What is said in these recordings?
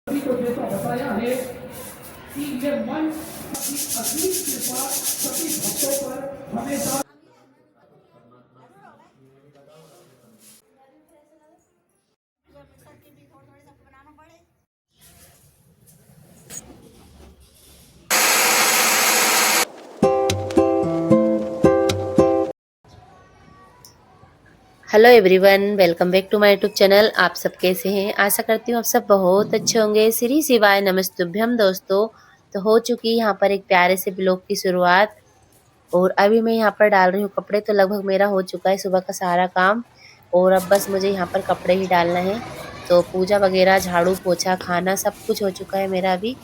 सभी को जैसा बताया है कि ये मन की असीम कृपा सभी भक्तों पर हमेशा। Hello everyone, welcome back to my YouTube channel. आप सब कैसे हैं? आशा करती हूँ आप सब बहुत अच्छे होंगे। श्री शिवाय नमस्तुभ्यम दोस्तों। तो हो चुकी यहाँ पर एक प्यारे से ब्लॉग की शुरुआत और अभी मैं यहाँ पर डाल रही हूँ कपड़े। तो लगभग मेरा हो चुका है सुबह का सारा काम और अब बस मुझे यहाँ पर कपड़े ही डालना है। तो पूजा वगैरह, झाड़ू पोछा, खाना सब कुछ हो चुका है मेरा अभी।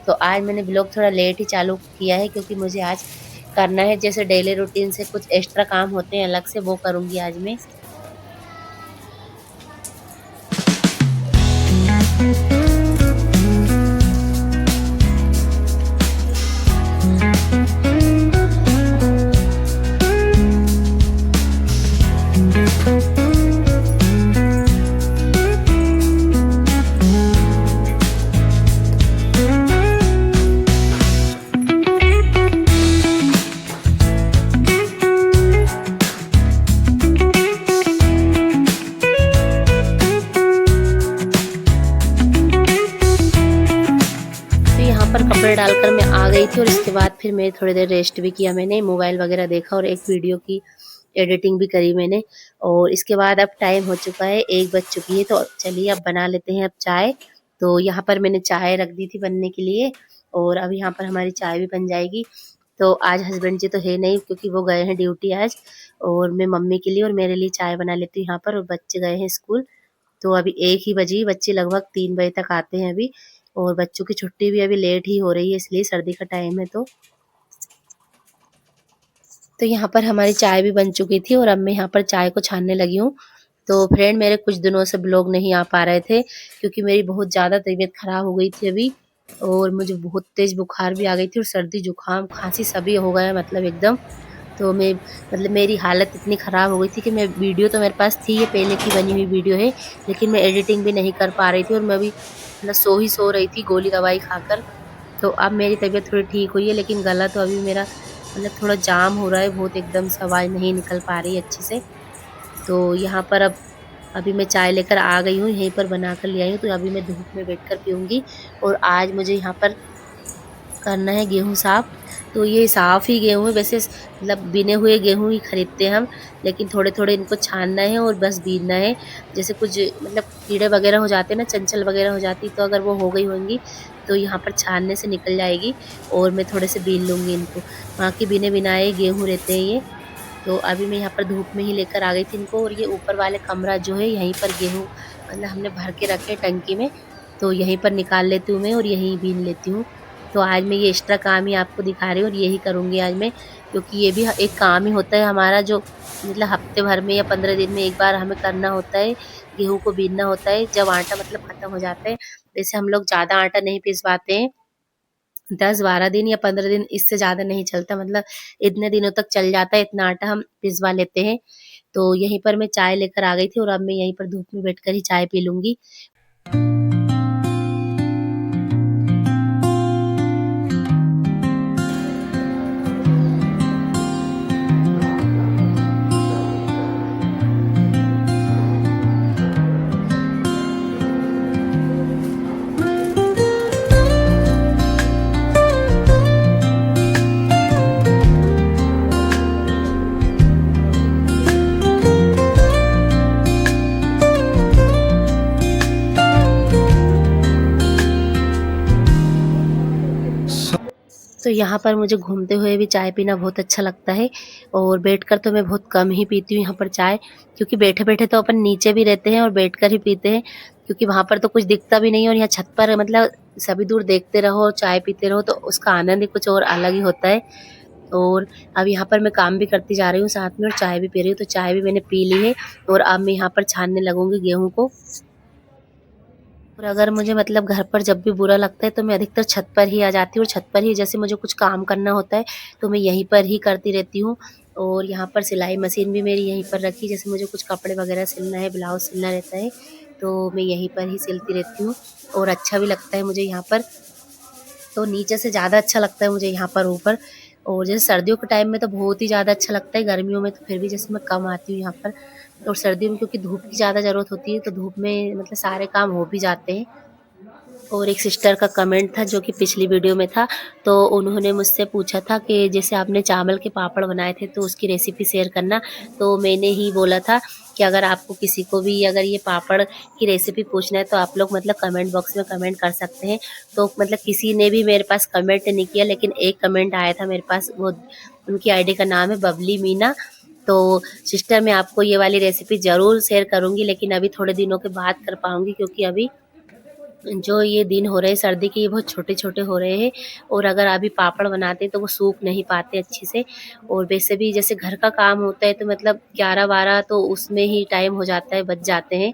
तो आज मैंने ब्लॉग थोड़ा लेट ही चालू किया है क्योंकि मुझे आज करना है, जैसे डेली रूटीन से कुछ एक्स्ट्रा काम होते हैं अलग से, वो करूँगी आज मैं। पर कपड़े डालकर मैं आ गई थी और इसके बाद फिर मैं थोड़ी देर रेस्ट भी किया। मैंने मोबाइल वगैरह देखा और एक वीडियो की एडिटिंग भी करी मैंने। और इसके बाद अब टाइम हो चुका है, 1 बज चुकी है। तो चलिए अब बना लेते हैं अब चाय। तो यहाँ पर मैंने चाय रख दी थी बनने के लिए और अब यहाँ पर हमारी चाय भी बन जाएगी। तो आज हस्बैंड जी तो है नहीं क्योंकि वो गए हैं ड्यूटी आज, और मैं मम्मी के लिए और मेरे लिए चाय बना लेती हूँ यहाँ पर। और बच्चे गए हैं स्कूल। तो अभी 1 ही बजी, बच्चे लगभग 3 बजे तक आते हैं अभी। और बच्चों की छुट्टी भी अभी लेट ही हो रही है, इसलिए सर्दी का टाइम है। तो यहाँ पर हमारी चाय भी बन चुकी थी और अब मैं यहाँ पर चाय को छानने लगी हूँ। तो फ्रेंड, मेरे कुछ दिनों से ब्लॉग नहीं आ पा रहे थे क्योंकि मेरी बहुत ज़्यादा तबीयत खराब हो गई थी अभी, और मुझे बहुत तेज बुखार भी आ गई थी और सर्दी जुकाम खांसी सभी हो गया मतलब एकदम। तो मैं मतलब मेरी हालत इतनी ख़राब हो गई थी कि मैं वीडियो तो मेरे पास थी, ये पहले की बनी हुई वीडियो है, लेकिन मैं एडिटिंग भी नहीं कर पा रही थी और मैं भी मतलब सो रही थी गोली दवाई खाकर। तो अब मेरी तबीयत थोड़ी ठीक हुई है, लेकिन गला तो अभी मेरा मतलब थोड़ा जाम हो रहा है बहुत, एकदम से आवाज़ नहीं निकल पा रही अच्छे से। तो यहाँ पर अब अभी मैं चाय लेकर आ गई हूँ, यहीं पर बना कर ले आई हूँ। तो अभी मैं धूप में बैठकर पीऊँगी। और आज मुझे यहाँ पर करना है गेहूँ साफ़। तो ये साफ़ ही गेहूँ है वैसे, मतलब बिने हुए गेहूँ ही खरीदते हैं हम, लेकिन थोड़े-थोड़े इनको छानना है और बस बीनना है। जैसे कुछ मतलब कीड़े वगैरह हो जाते हैं ना, चंचल वगैरह हो जाती, तो अगर वो हो गई होंगी तो यहाँ पर छानने से निकल जाएगी और मैं थोड़े से बीन लूँगी इनको। वहाँ के बिने बिनाए गेहूँ रहते हैं ये। तो अभी मैं यहाँ पर धूप में ही लेकर आ गई थी इनको। और ये ऊपर वाले कमरा जो है, यहीं पर गेहूँ मतलब हमने भर के रखे टंकी में, तो यहीं पर निकाल लेती हूँ मैं और यहीं बीन लेती हूँ। तो आज मैं ये एक्स्ट्रा काम ही आपको दिखा रही हूँ और यही करूँगी आज मैं, क्योंकि ये भी एक काम ही होता है हमारा, जो मतलब हफ्ते भर में या 15 दिन में एक बार हमें करना होता है। गेहूँ को बीनना होता है जब आटा मतलब खत्म हो जाता है। वैसे हम लोग ज़्यादा आटा नहीं पिसवाते हैं, 10-12 दिन या 15 दिन, इससे ज़्यादा नहीं चलता। मतलब इतने दिनों तक चल जाता है, इतना आटा हम पिसवा लेते हैं। तो यहीं पर मैं चाय लेकर आ गई थी और अब मैं यहीं पर धूप में बैठकर ही चाय पी लूँगी। तो यहाँ पर मुझे घूमते हुए भी चाय पीना बहुत अच्छा लगता है, और बैठकर तो मैं बहुत कम ही पीती हूँ यहाँ पर चाय, क्योंकि बैठे-बैठे तो अपन नीचे भी रहते हैं और बैठकर ही पीते हैं, क्योंकि वहाँ पर तो कुछ दिखता भी नहीं है और यहाँ छत पर मतलब सभी दूर देखते रहो और चाय पीते रहो, तो उसका आनंद ही कुछ और अलग ही होता है। और अब यहाँ पर मैं काम भी करती जा रही हूँ साथ में और चाय भी पी रही हूँ। तो चाय भी मैंने पी ली है और अब मैं यहाँ पर छानने लगूँगी गेहूँ को। और अगर मुझे मतलब घर पर जब भी बुरा लगता है तो मैं अधिकतर छत पर ही आ जाती हूँ, और छत पर ही जैसे मुझे कुछ काम करना होता है तो मैं यहीं पर ही करती रहती हूँ। और यहाँ पर सिलाई मशीन भी मेरी यहीं पर रखी, जैसे मुझे कुछ कपड़े वगैरह सिलना है, ब्लाउज सिलना रहता है तो मैं यहीं पर ही सिलती रहती हूँ और अच्छा भी लगता है मुझे यहाँ पर। तो नीचे से ज़्यादा अच्छा लगता है मुझे यहाँ पर ऊपर। और जैसे सर्दियों के टाइम में तो बहुत ही ज़्यादा अच्छा लगता है, गर्मियों में तो फिर भी जैसे मैं कम आती हूँ यहाँ पर। और सर्दियों में क्योंकि धूप की ज़्यादा ज़रूरत होती है तो धूप में मतलब सारे काम हो भी जाते हैं। और एक सिस्टर का कमेंट था जो कि पिछली वीडियो में था, तो उन्होंने मुझसे पूछा था कि जैसे आपने चावल के पापड़ बनाए थे तो उसकी रेसिपी शेयर करना। तो मैंने ही बोला था कि अगर आपको किसी को भी अगर ये पापड़ की रेसिपी पूछना है तो आप लोग मतलब कमेंट बॉक्स में कमेंट कर सकते हैं। तो मतलब किसी ने भी मेरे पास कमेंट नहीं किया, लेकिन एक कमेंट आया था मेरे पास, वो उनकी आईडी का नाम है बबली मीना। तो सिस्टर मैं आपको ये वाली रेसिपी ज़रूर शेयर करूँगी, लेकिन अभी थोड़े दिनों के बाद कर पाऊँगी क्योंकि अभी जो ये दिन हो रहे हैं सर्दी के, ये बहुत छोटे-छोटे हो रहे हैं। और अगर अभी पापड़ बनाते हैं तो वो सूख नहीं पाते अच्छे से। और वैसे भी जैसे घर का काम होता है तो मतलब 11-12 तो उसमें ही टाइम हो जाता है, बज जाते हैं।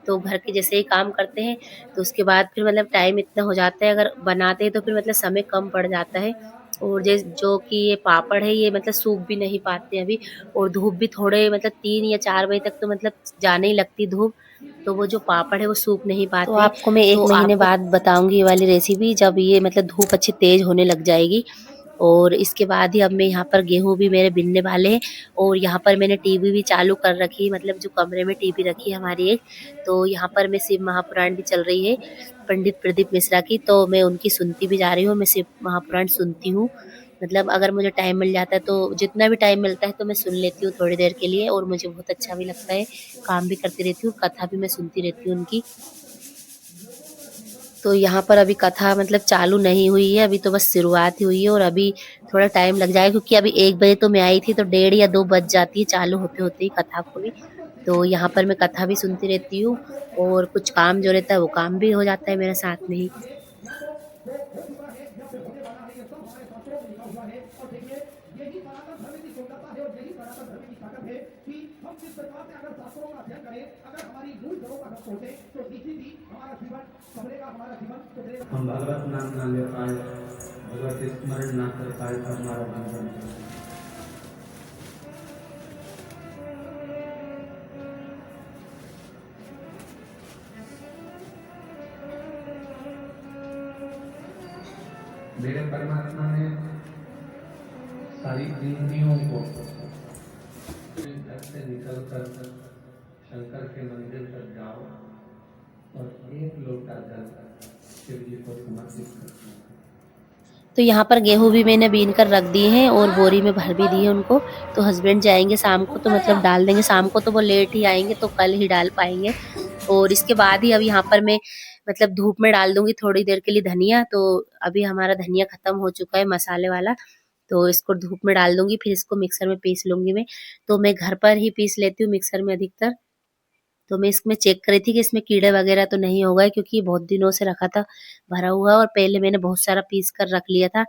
तो घर के जैसे ही काम करते हैं तो उसके बाद फिर मतलब टाइम इतना हो जाता है, अगर बनाते हैं तो फिर मतलब समय कम पड़ जाता है। और जो कि ये पापड़ है ये मतलब सूख भी नहीं पाते अभी। और धूप भी थोड़े मतलब 3 या 4 बजे तक तो मतलब जाने ही लगती धूप, तो वो जो पापड़ है वो सूख नहीं तो पाते। आपको मैं 1 तो महीने बाद बताऊँगी ये वाली रेसिपी, जब ये मतलब धूप अच्छी तेज़ होने लग जाएगी। और इसके बाद ही अब मैं यहाँ पर गेहूँ भी मेरे बिनने वाले हैं। और यहाँ पर मैंने टीवी भी चालू कर रखी है, मतलब जो कमरे में टीवी रखी है हमारी एक, तो यहाँ पर मैं शिव महापुराण भी चल रही है पंडित प्रदीप मिश्रा की, तो मैं उनकी सुनती भी जा रही हूँ। मैं शिव महापुराण सुनती हूँ, मतलब अगर मुझे टाइम मिल जाता है तो जितना भी टाइम मिलता है तो मैं सुन लेती हूँ थोड़ी देर के लिए, और मुझे बहुत अच्छा भी लगता है। काम भी करती रहती हूँ, कथा भी मैं सुनती रहती हूँ उनकी। तो यहाँ पर अभी कथा मतलब चालू नहीं हुई है, अभी तो बस शुरुआत ही हुई है। और अभी थोड़ा टाइम लग जाएगा क्योंकि अभी 1 बजे तो मैं आई थी, तो 1:30 या 2 बज जाती है चालू होते-होते ही कथा को भी। तो यहाँ पर मैं कथा भी सुनती रहती हूँ और कुछ काम जो रहता है वो काम भी हो जाता है मेरे साथ में ही। हम भगवत नाम न ले पाए, भगवत स्मरण ना कर पाए तो हमारा जीवन। मेरे परमात्मा ने सारी इंद्रियों को घर से निकल कर शंकर के मंदिर तक जाओ और 1 लोटा जल शिव जी को समर्पित करना। तो यहाँ पर गेहूँ भी मैंने बीन कर रख दिए हैं और बोरी में भर भी दिए उनको। तो हस्बैंड जाएंगे शाम को तो मतलब डाल देंगे, शाम को तो वो लेट ही आएंगे तो कल ही डाल पाएंगे। और इसके बाद ही अब यहाँ पर मैं मतलब धूप में डाल दूंगी थोड़ी देर के लिए धनिया। तो अभी हमारा धनिया खत्म हो चुका है मसाले वाला, तो इसको धूप में डाल दूंगी, फिर इसको मिक्सर में पीस लूंगी मैं। तो मैं घर पर ही पीस लेती हूँ मिक्सर में अधिकतर। तो मैं इसमें चेक कर रही थी कि इसमें कीड़े वगैरह तो नहीं हो गए, क्योंकि ये बहुत दिनों से रखा था भरा हुआ, और पहले मैंने बहुत सारा पीस कर रख लिया था।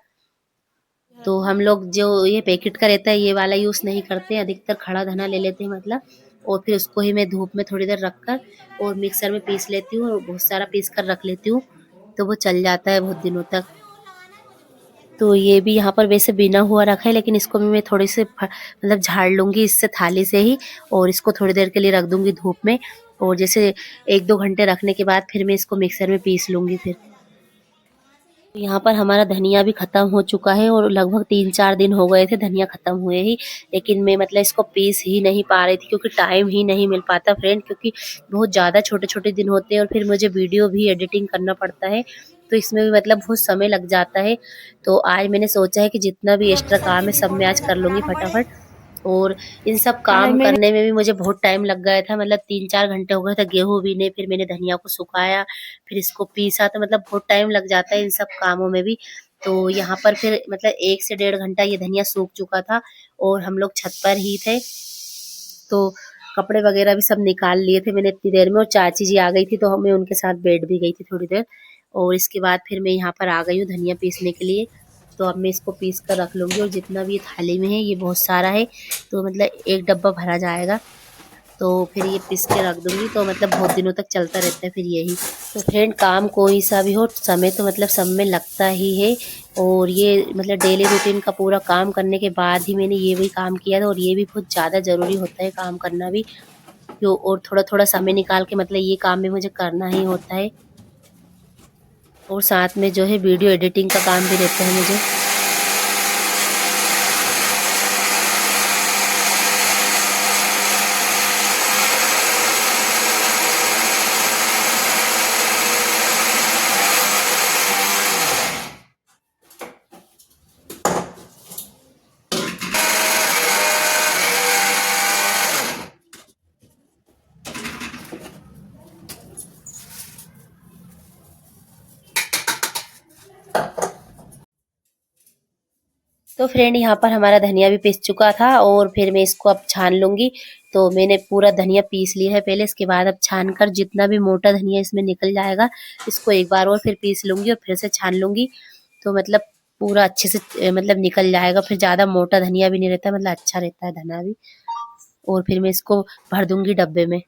तो हम लोग जो ये पैकेट का रहता है ये वाला यूज़ नहीं करते हैं, अधिकतर खड़ा धना ले लेते हैं मतलब। और फिर उसको ही मैं धूप में थोड़ी देर रखकर और मिक्सर में पीस लेती हूँ, और बहुत सारा पीस कर रख लेती हूँ, तो वो चल जाता है बहुत दिनों तक। तो ये भी यहाँ पर वैसे बिना हुआ रखा है, लेकिन इसको भी मैं थोड़ी से मतलब झाड़ लूँगी इससे थाली से ही, और इसको थोड़ी देर के लिए रख दूँगी धूप में। और जैसे 1-2 घंटे रखने के बाद फिर मैं इसको मिक्सर में पीस लूँगी फिर। यहाँ पर हमारा धनिया भी खत्म हो चुका है और लगभग 3-4 दिन हो गए थे धनिया खत्म हुए ही, लेकिन मैं मतलब इसको पीस ही नहीं पा रही थी क्योंकि टाइम ही नहीं मिल पाता फ्रेंड, क्योंकि बहुत ज़्यादा छोटे-छोटे दिन होते हैं और फिर मुझे वीडियो भी एडिटिंग करना पड़ता है, तो इसमें भी मतलब बहुत समय लग जाता है। तो आज मैंने सोचा है कि जितना भी एक्स्ट्रा काम है सब मैं आज कर लूँगी फटाफट। और इन सब काम करने में भी मुझे बहुत टाइम लग गया था, मतलब 3-4 घंटे हो गए थे गेहूँ बीने, फिर मैंने धनिया को सुखाया, फिर इसको पीसा, तो मतलब बहुत टाइम लग जाता है इन सब कामों में भी। तो यहाँ पर फिर मतलब 1 से 1.5 घंटा ये धनिया सूख चुका था और हम लोग छत पर ही थे, तो कपड़े वगैरह भी सब निकाल लिए थे मैंने इतनी देर में, और चाची जी आ गई थी तो मैं उनके साथ बैठ भी गई थी थोड़ी देर। और इसके बाद फिर मैं यहाँ पर आ गई हूँ धनिया पीसने के लिए। तो अब मैं इसको पीस कर रख लूँगी, और जितना भी ये थाली में है ये बहुत सारा है, तो मतलब 1 डब्बा भरा जाएगा। तो फिर ये पीस के रख दूँगी, तो मतलब बहुत दिनों तक चलता रहता है फिर यही। तो फ्रेंड काम कोई सा भी हो, समय तो मतलब सब में लगता ही है। और ये मतलब डेली रूटीन का पूरा काम करने के बाद ही मैंने ये भी काम किया था, और ये भी बहुत ज़्यादा ज़रूरी होता है काम करना भी। क्यों, और थोड़ा-थोड़ा समय निकाल के मतलब ये काम भी मुझे करना ही होता है। और साथ में जो है वीडियो एडिटिंग का काम भी रहता है मुझे। तो फ्रेंड यहाँ पर हमारा धनिया भी पीस चुका था और फिर मैं इसको अब छान लूँगी। तो मैंने पूरा धनिया पीस लिया है पहले, इसके बाद अब छान कर जितना भी मोटा धनिया इसमें निकल जाएगा, इसको एक बार और फिर पीस लूँगी और फिर से छान लूँगी। तो मतलब पूरा अच्छे से मतलब निकल जाएगा, फिर ज़्यादा मोटा धनिया भी नहीं रहता, मतलब अच्छा रहता है धना भी। और फिर मैं इसको भर दूँगी डब्बे में।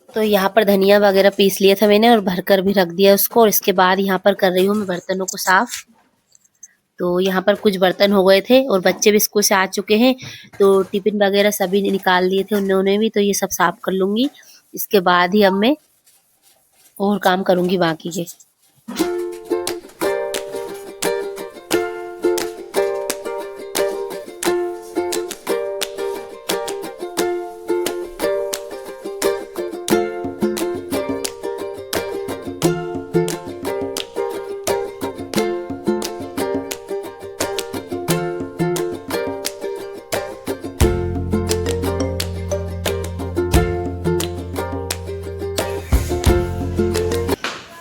तो यहाँ पर धनिया वगैरह पीस लिया था मैंने और भरकर भी रख दिया उसको। और इसके बाद यहाँ पर कर रही हूँ मैं बर्तनों को साफ। तो यहाँ पर कुछ बर्तन हो गए थे और बच्चे भी स्कूल से आ चुके हैं, तो टिफिन वगैरह सभी निकाल दिए थे उन्होंने भी, तो ये सब साफ कर लूँगी। इसके बाद ही अब मैं और काम करूँगी बाकी के।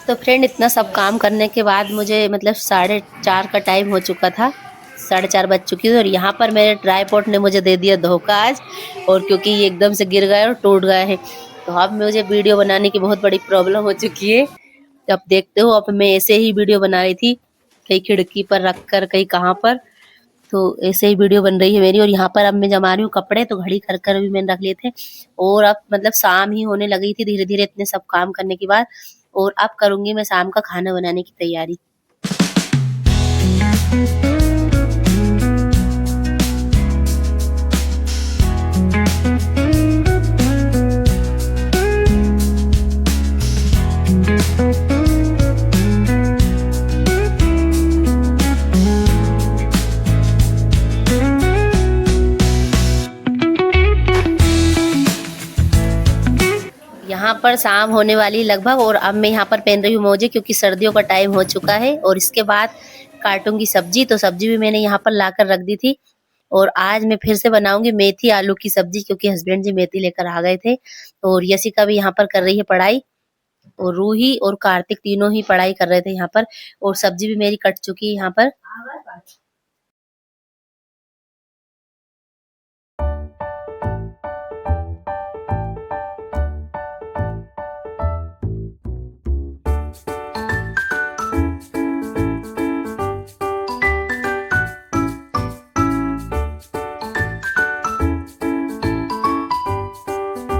तो फ्रेंड इतना सब काम करने के बाद मुझे मतलब 4:30 का टाइम हो चुका था, 4:30 बज चुकी थी। और यहाँ पर मेरे ट्राइपॉड ने मुझे दे दिया धोखा आज, और क्योंकि ये एकदम से गिर गए और टूट गए हैं, तो अब मुझे वीडियो बनाने की बहुत बड़ी प्रॉब्लम हो चुकी है। अब देखते हो, अब मैं ऐसे ही वीडियो बना रही थी, कहीं खिड़की पर रख कर, कहीं कहाँ पर, तो ऐसे ही वीडियो बन रही है मेरी। और यहाँ पर अब मैं जमा रही हूँ कपड़े, तो घड़ी कर कर भी मैंने रख लिए थे। और अब मतलब शाम ही होने लगी थी धीरे धीरे इतने सब काम करने के बाद। और अब करूँगी मैं शाम का खाना बनाने की तैयारी। यहाँ पर शाम होने वाली लगभग, और अब मैं यहाँ पर पहन रही हूँ मोजे, क्योंकि सर्दियों का टाइम हो चुका है। और इसके बाद काटूंगी सब्जी, तो सब्जी भी मैंने यहाँ पर लाकर रख दी थी। और आज मैं फिर से बनाऊंगी मेथी आलू की सब्जी, क्योंकि हस्बैंड जी मेथी लेकर आ गए थे। और यशिका भी यहाँ पर कर रही है पढ़ाई, और रूही और कार्तिक तीनों ही पढ़ाई कर रहे थे यहाँ पर। और सब्जी भी मेरी कट चुकी है यहाँ पर।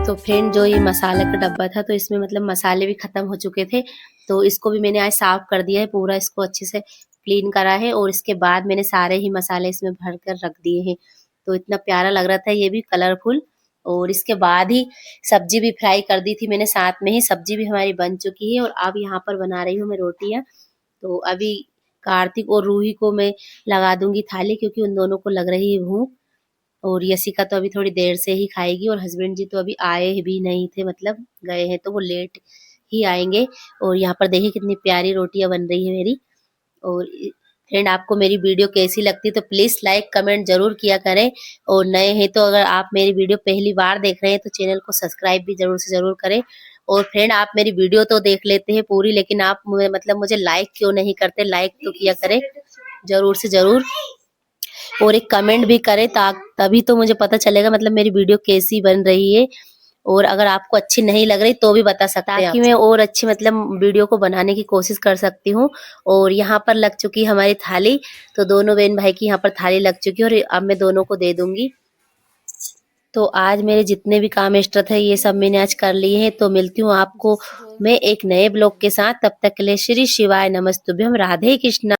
तो फ्रेंड जो ये मसाले का डब्बा था, तो इसमें मतलब मसाले भी खत्म हो चुके थे, तो इसको भी मैंने आज साफ कर दिया है पूरा, इसको अच्छे से क्लीन करा है। और इसके बाद मैंने सारे ही मसाले इसमें भर कर रख दिए हैं। तो इतना प्यारा लग रहा था ये भी कलरफुल। और इसके बाद ही सब्जी भी फ्राई कर दी थी मैंने साथ में ही, सब्जी भी हमारी बन चुकी है। और अब यहाँ पर बना रही हूँ मैं रोटियां। तो अभी कार्तिक और रूही को मैं लगा दूंगी थाली, क्योंकि उन दोनों को लग रही है भूख। और यशिका तो अभी थोड़ी देर से ही खाएगी, और हस्बैंड जी तो अभी आए भी नहीं थे, मतलब गए हैं, तो वो लेट ही आएंगे। और यहाँ पर देखिए कितनी प्यारी रोटियां बन रही है मेरी। और फ्रेंड आपको मेरी वीडियो कैसी लगती है तो प्लीज लाइक कमेंट जरूर किया करें। और नए हैं तो अगर आप मेरी वीडियो पहली बार देख रहे हैं तो चैनल को सब्सक्राइब भी जरूर से जरूर करें। और फ्रेंड आप मेरी वीडियो तो देख लेते हैं पूरी, लेकिन आप मतलब मुझे लाइक क्यों नहीं करते? लाइक तो किया करें जरूर से जरूर, और एक कमेंट भी करें तभी तो मुझे पता चलेगा मतलब मेरी वीडियो कैसी बन रही है। और अगर आपको अच्छी नहीं लग रही तो भी बता सकते हैं, ताकि मैं और अच्छी मतलब वीडियो को बनाने की कोशिश कर सकती हूँ। और यहाँ पर लग चुकी हमारी थाली, तो दोनों बहन भाई की यहाँ पर थाली लग चुकी है और अब मैं दोनों को दे दूंगी। तो आज मेरे जितने भी काम एक्स्ट्रा थे ये सब मैंने आज कर लिए हैं। तो मिलती हूँ आपको मैं एक नए ब्लॉग के साथ, तब तक के लिए श्री शिवाय नमस्तुभ्यम, राधे कृष्णा।